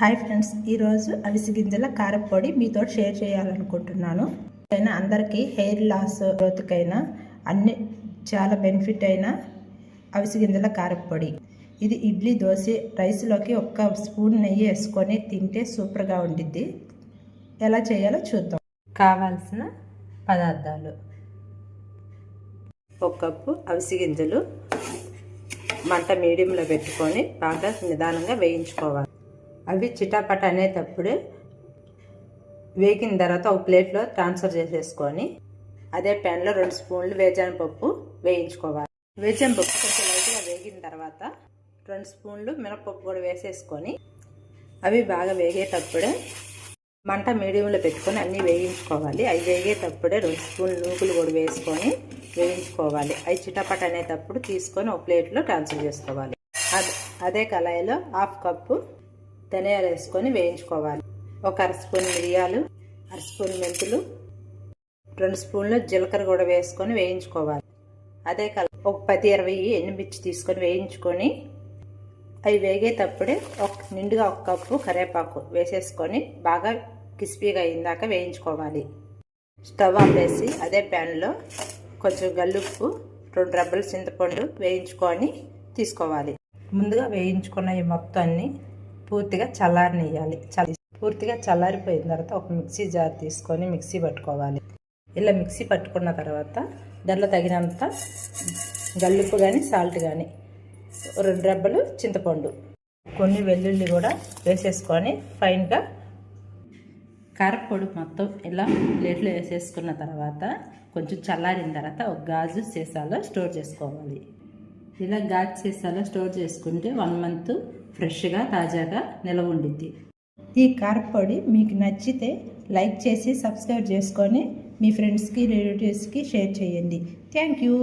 Hi friends, ఈరోజు అవిసె గింజల కారపొడి మీతో షేర్ చేయాలనుకుంటున్నాను. అయినా అందరికీ హెయిర్ లాస్ గ్రోత్కైనా అన్ని చాలా బెనిఫిట్ అయిన అవిసె గింజల కారపొడి. ఇది ఇడ్లీ, దోశ, రైస్లోకి ఒక్క స్పూన్ నెయ్యి వేసుకొని తింటే సూపర్గా ఉండిద్ది. ఎలా చేయాలో చూద్దాం. కావాల్సిన పదార్థాలు: 1 కప్పు అవిసె గింజలు మంట మీడియంలో పెట్టుకొని బాగా నిదానంగా వేయించుకోవాలి. అవి చిటాపట అనేటప్పుడే వేగిన తర్వాత ఒక ప్లేట్లో ట్రాన్స్ఫర్ చేసేసుకొని అదే ప్యాన్లో 2 స్పూన్లు వేరుశనగపప్పు వేయించుకోవాలి. వేరుశనగపప్పు కొంచెం లైట్గా వేగిన తర్వాత 2 స్పూన్లు మినపప్పు కూడా వేసేసుకొని అవి బాగా వేగేటప్పుడే మంట మీడియంలో పెట్టుకొని అన్నీ వేయించుకోవాలి. అవి వేగేటప్పుడే 2 స్పూన్లు నూకులు కూడా వేసుకొని వేయించుకోవాలి. అవి చిటపట అనేటప్పుడు తీసుకొని ఒక ప్లేట్లో ట్రాన్స్ఫర్ చేసుకోవాలి. అదే కళాయిలో 1/2 కప్పు ధనియాలు వేసుకొని వేయించుకోవాలి. 1 అర స్పూన్ మిరియాలు, 1 స్పూన్ మెంతులు, 2 స్పూన్లు జీలకర్ర కూడా వేసుకొని వేయించుకోవాలి. అదే ఒక 10-20 ఎండుమిర్చి తీసుకొని వేయించుకొని అవి వేగేటప్పుడే నిండుగా 1 కప్పు కరివేపాకు వేసేసుకొని బాగా క్రిస్పీగా అయిందాక వేయించుకోవాలి. స్టవ్ ఆపేసి అదే ప్యాన్లో కొంచెం గల్లుప్పు, 2 రెబ్బల చింతపండు వేయించుకొని తీసుకోవాలి. ముందుగా వేయించుకున్న ఈ మొత్తాన్ని పూర్తిగా చల్లారనియాలి. పూర్తిగా చల్లారిపోయిన తర్వాత ఒక మిక్సీ జార్ తీసుకొని మిక్సీ పట్టుకోవాలి. ఇలా మిక్సీ పట్టుకున్న తర్వాత దాంట్లో తగినంత గల్లుప్పు కానీ సాల్ట్ కానీ, 2 రెబ్బలు చింతపండు, కొన్ని వెల్లుల్లి కూడా వేసేసుకొని ఫైన్గా కారపొడి మొత్తం ఇలా ప్లేట్లో వేసేసుకున్న తర్వాత కొంచెం చల్లారిన తర్వాత ఒక గాజు సీసాలో స్టోర్ చేసుకోవాలి. ఇలా గాజు సీసాలో స్టోర్ చేసుకుంటే 1 మంత్ ఫ్రెష్గా తాజాగా నిల్వ ఉండిద్ది. ఈ కారపొడి మీకు నచ్చితే లైక్ చేసి సబ్స్క్రైబ్ చేసుకొని మీ ఫ్రెండ్స్కి, రిలేటివ్స్కి షేర్ చేయండి. Thank you.